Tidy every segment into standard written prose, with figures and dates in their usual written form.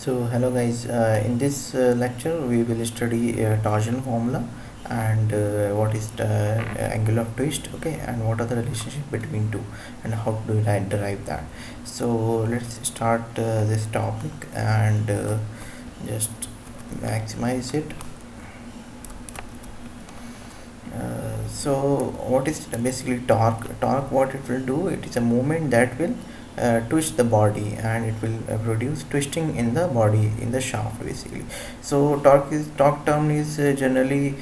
So hello guys, in this lecture we will study torsion formula and what is the angle of twist, okay, and what are the relationship between two and how do we derive that. So let's start this topic and just maximize it. So what is basically torque? What it will do, it is a movement that will twist the body, and it will produce twisting in the body, in the shaft basically. So torque term is generally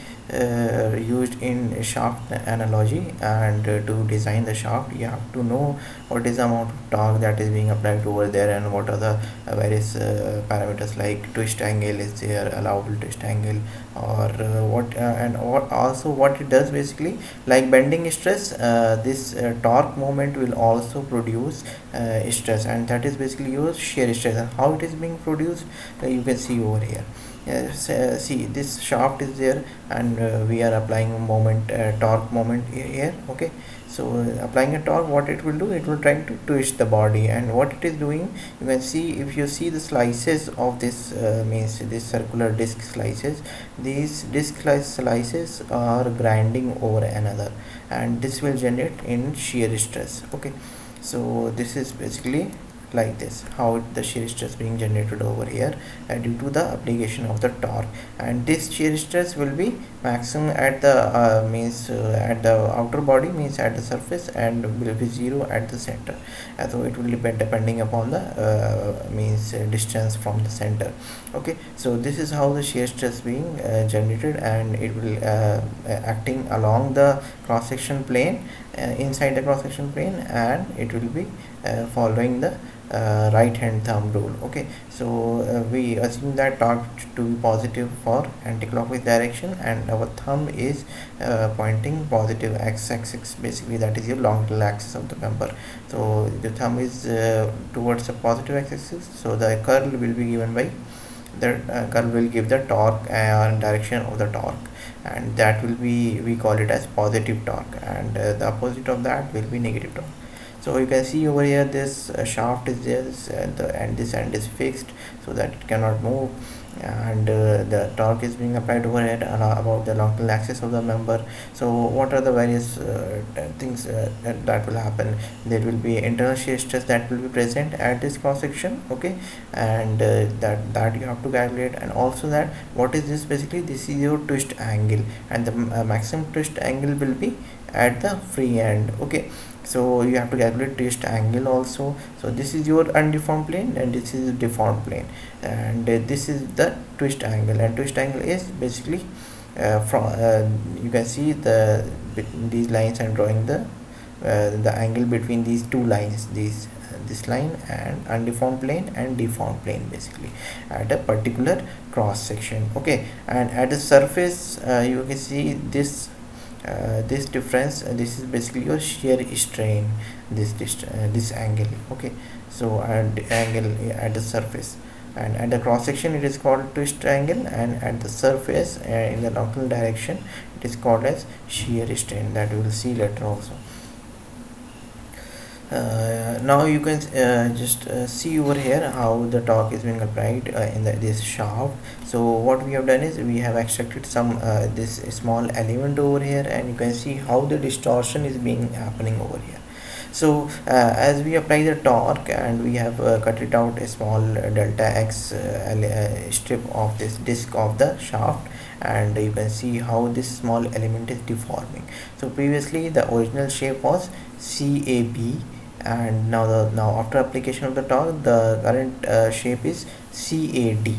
used in shaft analogy, and to design the shaft you have to know what is the amount of torque that is being applied over there, and what are the various parameters like twist angle is there, allowable twist angle, or what and what also what it does basically, like bending stress. This torque moment will also produce stress, and that is basically your shear stress. And how it is being produced, you can see over here. Yes, see, this shaft is there, and we are applying a moment, torque moment here, okay. So applying a torque, what it will do, it will try to twist the body, and what it is doing, you can see, if you see the slices of this means this circular disc slices, these slices are grinding over another, and this will generate in shear stress, okay. So this is basically like this, how the shear stress being generated over here due to the application of the torque. And this shear stress will be maximum at the means at the outer body, means at the surface, and will be zero at the center. So it will depend depending upon the means distance from the center, okay. So this is how the shear stress being generated, and it will acting along the cross section plane, inside the cross section plane, and it will be following the right hand thumb rule, okay. So we assume that torque to be positive for anti-clockwise direction, and our thumb is pointing positive x-axis, basically that is your longitudinal axis of the member. So the thumb is towards the positive x-axis, so the curl will be given by the curl will give the torque and direction of the torque, and that will be, we call it as positive torque, and the opposite of that will be negative torque. So you can see over here, this shaft is there, and this end is fixed so that it cannot move, and the torque is being applied over here about the longitudinal axis of the member. So what are the various things that will happen? There will be internal shear stress that will be present at this cross section, okay, and that you have to calculate. And also that, what is this basically, this is your twist angle, and the maximum twist angle will be at the free end, okay. So you have to calculate twist angle also. So this is your undeformed plane, and this is deformed plane, and this is the twist angle. And twist angle is basically from you can see these lines. I'm drawing the angle between these two lines, this line and undeformed plane and deformed plane, basically at a particular cross section, okay. And at the surface, you can see this difference, this is basically your shear strain, this angle, okay. So and angle at the surface, and at the cross section it is called twist angle, and at the surface in the longitudinal direction it is called as shear strain, that we will see later also. Now you can just see over here how the torque is being applied in this shaft. So what we have done is, we have extracted some this small element over here, and you can see how the distortion is being happening over here. So as we apply the torque, and we have cut it out a small delta x strip of this disc of the shaft, and you can see how this small element is deforming. So previously the original shape was CAB, and now after application of the torque, the current shape is CAD,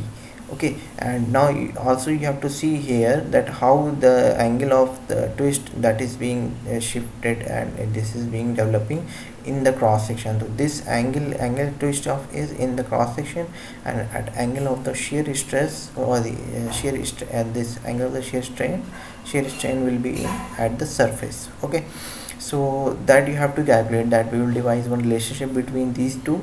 okay. And now also you have to see here that how the angle of the twist that is being shifted, and this is being developing in the cross section. So this angle twist of is in the cross section, and at angle of the shear stress, or the and this angle of the shear strain will be at the surface, okay. So that you have to calculate, that we will devise one relationship between these two,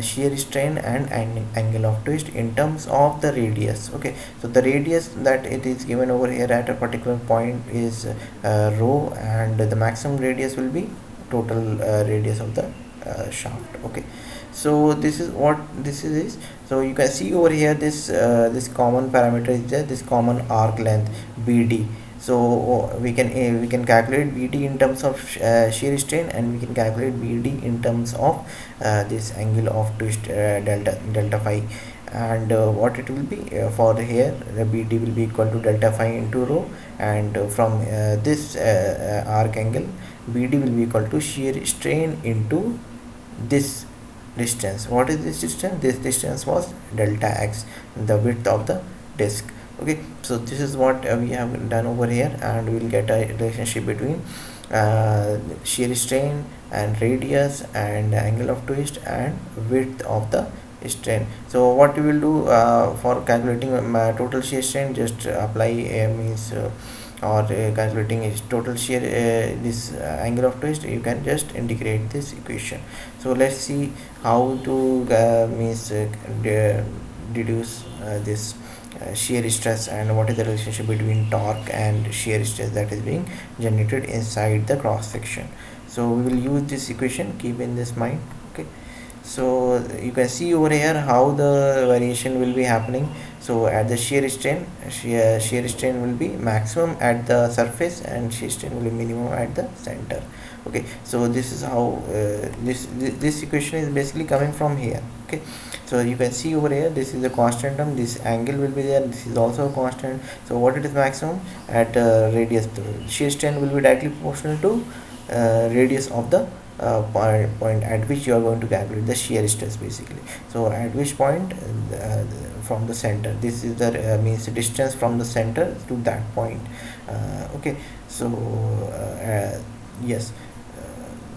shear strain and angle of twist, in terms of the radius, okay. So the radius that it is given over here at a particular point is rho, and the maximum radius will be total radius of the shaft, okay. So this is what this is. So you can see over here this this common parameter is there, this common arc length BD. So we can calculate BD in terms of shear strain, and we can calculate BD in terms of this angle of twist delta phi. And what it will be for here, the BD will be equal to delta phi into rho, and from this arc angle, BD will be equal to shear strain into this distance. What is this distance? This distance was delta x, the width of the disk. Okay, so this is what we have done over here, and we will get a relationship between shear strain and radius and angle of twist and width of the strain. So what we will do for calculating total shear strain, just apply means or calculating its total shear this angle of twist, you can just integrate this equation. So let's see how to means deduce this shear stress, and what is the relationship between torque and shear stress that is being generated inside the cross section. So we will use this equation, keep in this mind. Okay, so you can see over here how the variation will be happening. So at the shear strain will be maximum at the surface, and shear strain will be minimum at the center. Okay, so this is how this equation is basically coming from here. Okay, so you can see over here, this is a constant term, this angle will be there, this is also a constant. So what it is maximum at radius, the shear strain will be directly proportional to radius of the point at which you are going to calculate the shear stress basically. So at which point from the center, this is the means distance from the center to that point. Okay, so yes,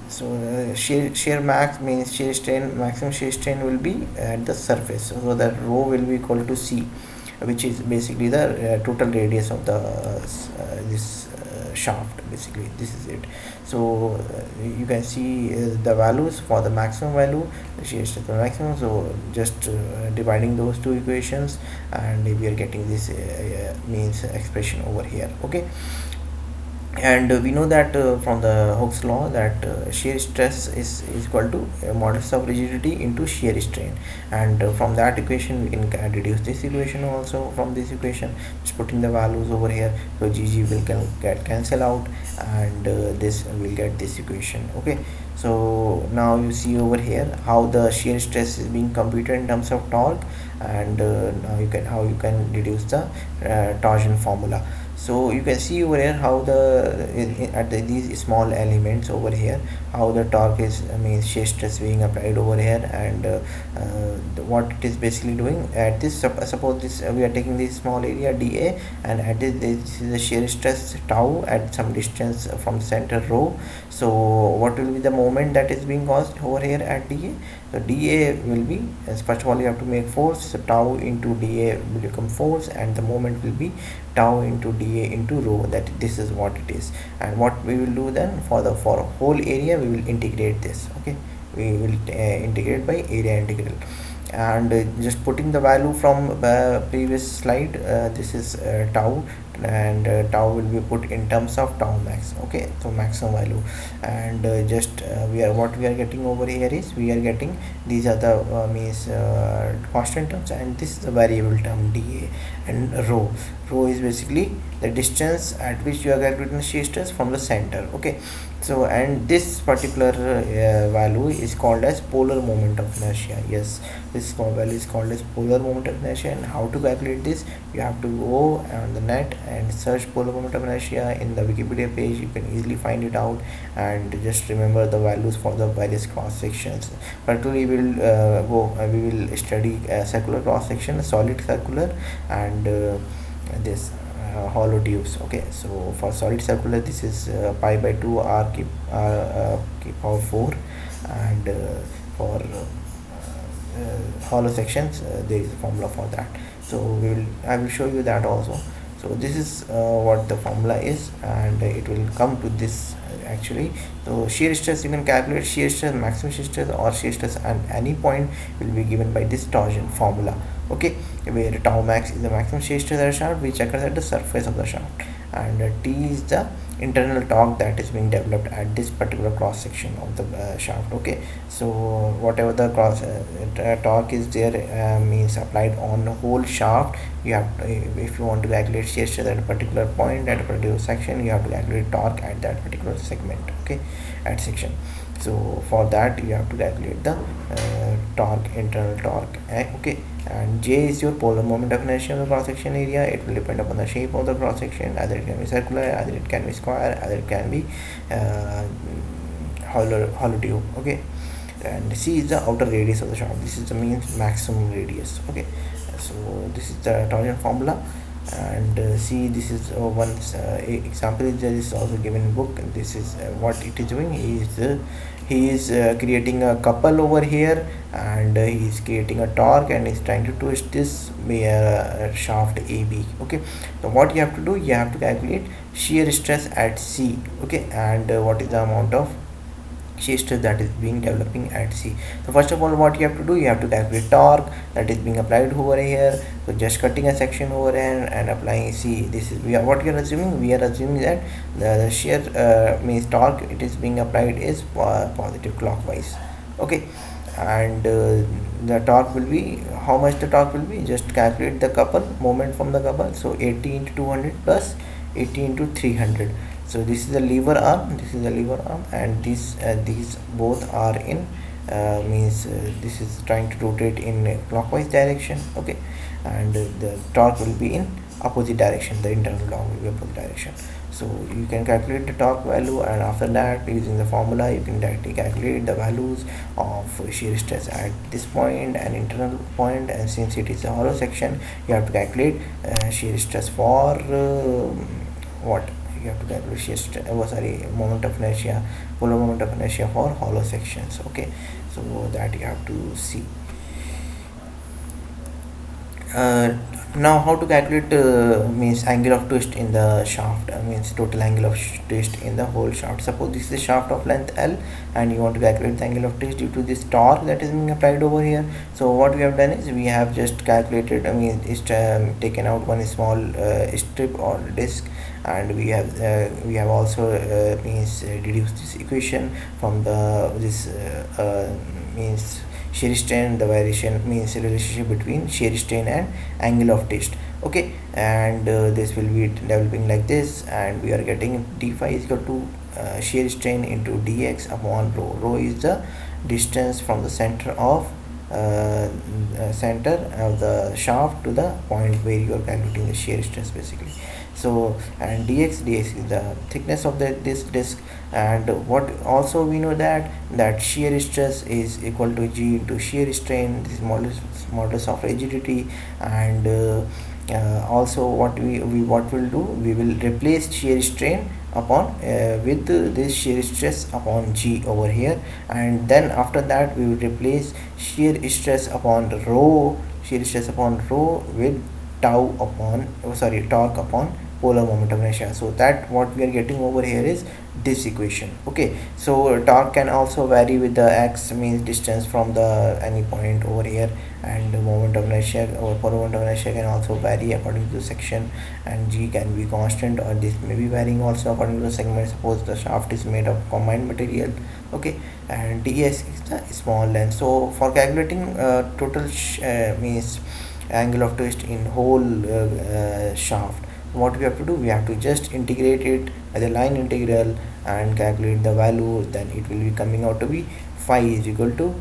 so shear max means shear strain, maximum shear strain will be at the surface, so that rho will be equal to C, which is basically the total radius of the this shaft. Basically this is it. So you can see the values for the maximum value, the shear stress for maximum. So just dividing those two equations, and we are getting this means expression over here. Okay, and we know that from the Hooke's law that shear stress is equal to modulus of rigidity into shear strain, and from that equation we can deduce this equation also. From this equation, just putting the values over here, so GG will get cancel out, and this will get this equation. Okay, so now you see over here how the shear stress is being computed in terms of torque, and now you can how you can deduce the torsion formula. So you can see over here how these small elements over here, how the torque is, I mean shear stress being applied over here, and what it is basically doing at this suppose this we are taking this small area dA, and at this is the shear stress tau at some distance from center rho. So what will be the moment that is being caused over here at dA? So dA will be, as first of all you have to make force, so tau into dA will become force, and the moment will be tau into dA into rho. That this is what it is. And what we will do then, for whole area we will integrate this. Okay, we will integrate by area integral, and just putting the value from previous slide, this is tau, and tau will be put in terms of tau max. Okay, so maximum value, and just what we are getting over here is we are getting these are the means constant terms, and this is the variable term dA, and rho is basically the distance at which you are calculating the shear stress from the center. Okay, so and this particular value is called as polar moment of inertia. Yes, this value is called as polar moment of inertia. And how to calculate this? You have to go on the net and search polar moment of inertia in the Wikipedia page. You can easily find it out, and just remember the values for the various cross sections. Particularly we will study circular cross section, solid circular, and this hollow tubes. Okay, so for solid circular this is pi by 2 r k power 4, and for hollow sections there is a formula for that. So I will show you that also. So this is what the formula is, and it will come to this actually. So shear stress, you can calculate shear stress, maximum shear stress or shear stress at any point will be given by this torsion formula. Okay, where tau max is the maximum shear stress at a shaft which occurs at the surface of the shaft, and T is the internal torque that is being developed at this particular cross section of the shaft. Okay, so whatever the cross torque is there, means applied on the whole shaft. You have to, if you want to calculate shear stress at a particular point at a particular section, you have to calculate torque at that particular segment. Okay, at section. So for that you have to calculate the torque, internal torque. Okay, and J is your polar moment of inertia of the cross section area. It will depend upon the shape of the cross section, either it can be circular, either it can be square, either it can be uh, hollow tube. Okay, and C is the outer radius of the shaft. This is the means maximum radius. Okay, so this is the torsion formula. And see, this is one example is there is also given in book. And this is what it is doing. He is creating a couple over here, and he is creating a torque, and is trying to twist this shaft AB. Okay, so what you have to do, you have to calculate shear stress at C. Okay, and what is the amount of shear stress that is being developing at C. So first of all, what you have to do, you have to calculate torque that is being applied over here. So just cutting a section over here and applying C. This is what we are assuming. We are assuming that the shear means torque it is being applied is positive clockwise. Okay, and the torque will be, how much the torque will be, just calculate the couple moment from the couple. So 80 into 200 plus 80 into 300. So this is the lever arm, this is the lever arm, and these both are in means this is trying to rotate in a clockwise direction. Okay, and the torque will be in opposite direction, the internal torque will be opposite direction. So you can calculate the torque value, and after that, using the formula, you can directly calculate the values of shear stress at this point and internal point. And since it is a hollow section, you have to calculate shear stress for what you have to calculate shear stress, moment of inertia, polar moment of inertia for hollow sections. Okay, so that you have to see. uh, Now how to calculate means angle of twist in the shaft, means total angle of twist in the whole shaft. Suppose this is a shaft of length L, and you want to calculate the angle of twist due to this torque that is being applied over here. So what we have done is we have just calculated, it's taken out one small strip or disc, and we have also means deduced this equation from the this means shear strain. The variation means relationship between shear strain and angle of twist. Okay, and this will be developing like this, and we are getting d phi is equal to shear strain into dx upon rho. Rho is the distance from the center of the shaft to the point where you are calculating the shear stress basically. So, and dx is the thickness of this disc. And what also we know that shear stress is equal to g into shear strain. This is modulus of rigidity. And also what we what will do, we will replace shear strain upon with this shear stress upon g over here. And then after that we will replace shear stress upon rho with tau upon torque upon polar moment of inertia. So that what we are getting over here is this equation. Okay, so torque can also vary with the x, means distance from the any point over here, and the moment of inertia or polar moment of inertia can also vary according to the section, and g can be constant, or this may be varying also according to the segment. Suppose the shaft is made of combined material. Okay, and ds is the small length. So for calculating total means angle of twist in whole shaft, what we have to do, we have to just integrate it as a line integral and calculate the value. Then it will be coming out to be phi is equal to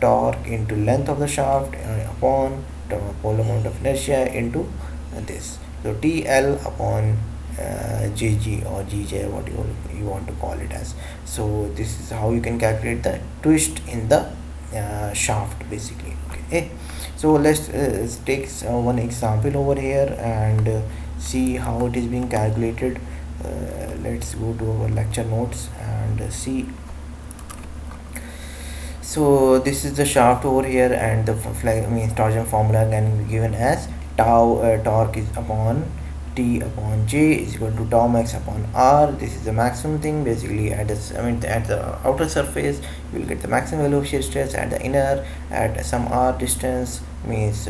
torque into length of the shaft upon the polar moment of inertia into this. So TL upon JG or GJ, what you want to call it as. So this is how you can calculate the twist in the shaft basically. Okay, so let's take one example over here and see how it is being calculated. Let's go to our lecture notes and see. So this is the shaft over here, and the means torsion formula can be given as tau torque is upon T upon J is equal to tau max upon R. This is the maximum thing basically at this, at the outer surface you will get the maximum value of shear stress, at the inner at some R distance means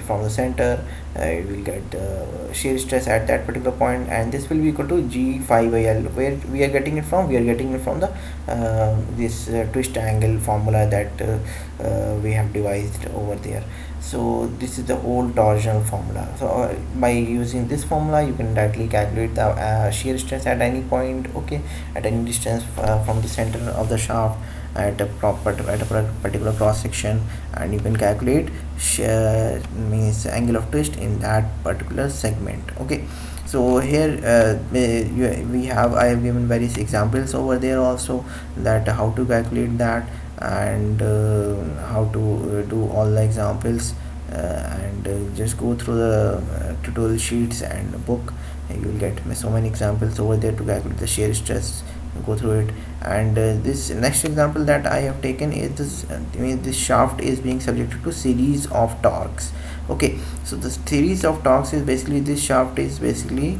from the center, it will get the shear stress at that particular point, and this will be equal to G5IL. Where we are getting it from? We are getting it from the this twist angle formula that we have devised over there. So this is the whole torsional formula. So by using this formula, you can directly calculate the shear stress at any point, okay, at any distance from the center of the shaft, at a particular cross section, and you can calculate means angle of twist in that particular segment. Okay, so here we have I have given various examples over there also, that how to calculate that, and how to do all the examples, and just go through the tutorial sheets and book. You will get so many examples over there to calculate the shear stress. Go through it. And this next example that I have taken is this, this shaft is being subjected to series of torques. Okay, so the series of torques is basically, this shaft is basically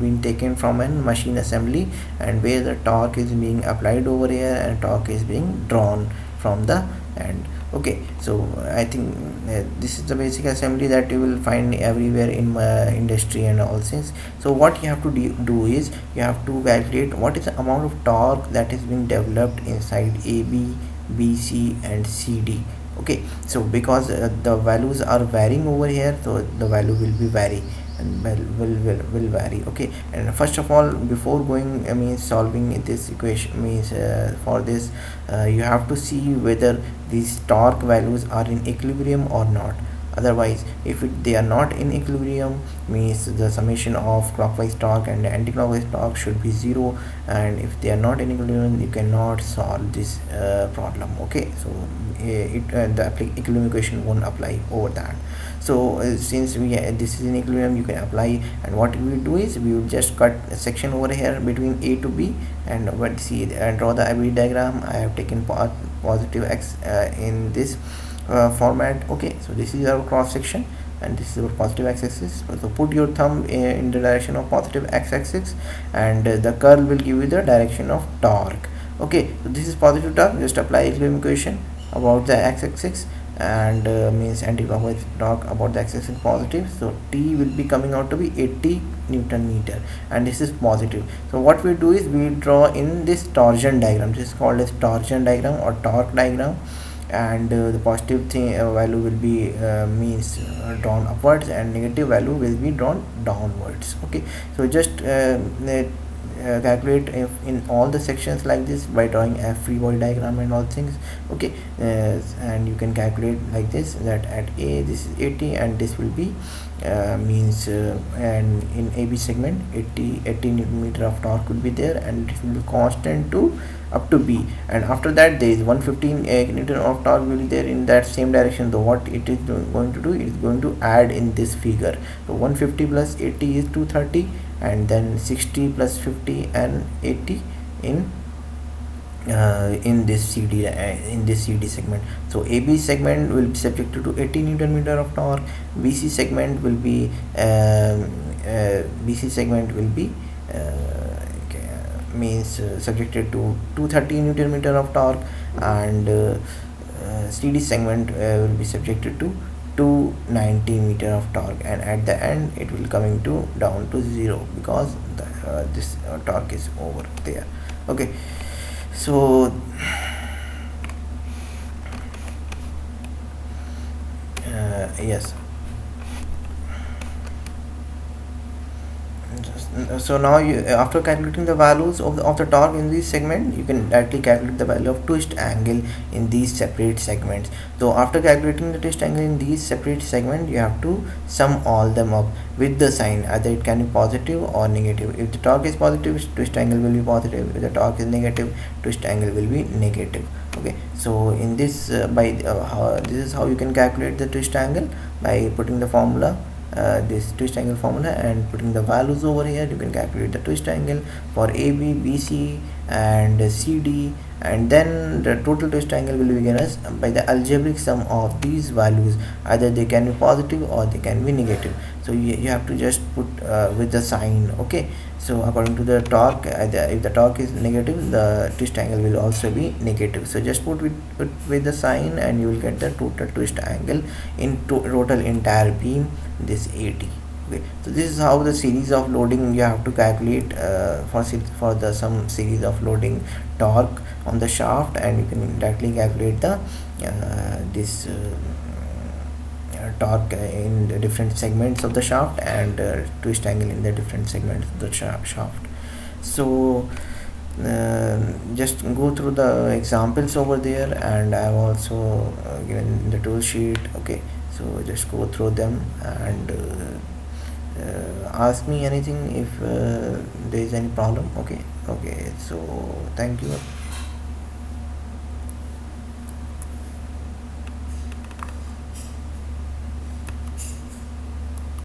being taken from a machine assembly, and where the torque is being applied over here and torque is being drawn from the end. Okay, so I think this is the basic assembly that you will find everywhere in my industry and all things. So what you have to do is, you have to calculate what is the amount of torque that is being developed inside AB, BC and CD. Okay, so because the values are varying over here, so the value will be vary, and will vary. Okay, and first of all, before going means solving this equation, means for this you have to see whether these torque values are in equilibrium or not. Otherwise, if they are not in equilibrium, means the summation of clockwise torque and anti-clockwise torque should be 0, and if they are not in equilibrium, you cannot solve this problem. Okay, so the equilibrium equation won't apply over that. So since this is in equilibrium, you can apply, and what we will do is, we will just cut a section over here between A to B, and what see and draw the AB diagram. I have taken positive x in this format. Okay, so this is our cross section, and this is our positive x-axis. So put your thumb in the direction of positive x-axis, and the curl will give you the direction of torque. Okay, so this is positive torque. Just apply equilibrium equation about the x-axis, and means anti-clockwise torque about the x-axis positive. So T will be coming out to be 80 Newton meter, and this is positive. So what we do is, we draw in this torsion diagram. This is called as torsion diagram or torque diagram, and the positive thing value will be means drawn upwards, and negative value will be drawn downwards. Okay, so just calculate if in all the sections like this by drawing a free body diagram and all things. Okay, and you can calculate like this, that at A this is 80, and this will be means and in AB segment 80 Newton meter of torque will be there, and it will be constant to up to B, and after that there is 115 Newton of torque will be there in that same direction. So what it is going to do, it is going to add in this figure. So 150 plus 80 is 230, and then 60 plus 50 and 80 in this CD segment. So AB segment will be subjected to 80 Newton meter of torque. BC segment will be BC segment will be means subjected to 230 Newton meter of torque, and CD segment will be subjected to 290 meter of torque, and at the end it will coming to down to 0, because this torque is over there. Okay, so yes. So now you, after calculating the values of the torque in this segment, you can directly calculate the value of twist angle in these separate segments. So after calculating the twist angle in these separate segments, you have to sum all them up with the sign. Either it can be positive or negative. If the torque is positive, twist angle will be positive. If the torque is negative, twist angle will be negative. Okay, so in this this is how you can calculate the twist angle, by putting the formula, this twist angle formula, and putting the values over here. You can calculate the twist angle for AB, BC and CD, and then the total twist angle will be given as by the algebraic sum of these values. Either they can be positive or they can be negative, so you have to just put with the sign. Okay, so according to the torque, if the torque is negative, the twist angle will also be negative. So just put with the sign and you will get the total twist angle in total entire beam, this 80. Okay, so this is how the series of loading you have to calculate for the some series of loading torque on the shaft, and you can directly calculate the this torque in the different segments of the shaft, and twist angle in the different segments of the shaft. So just go through the examples over there, and I've also given the tool sheet. Okay, so just go through them and ask me anything if there is any problem. Okay, okay, so thank you.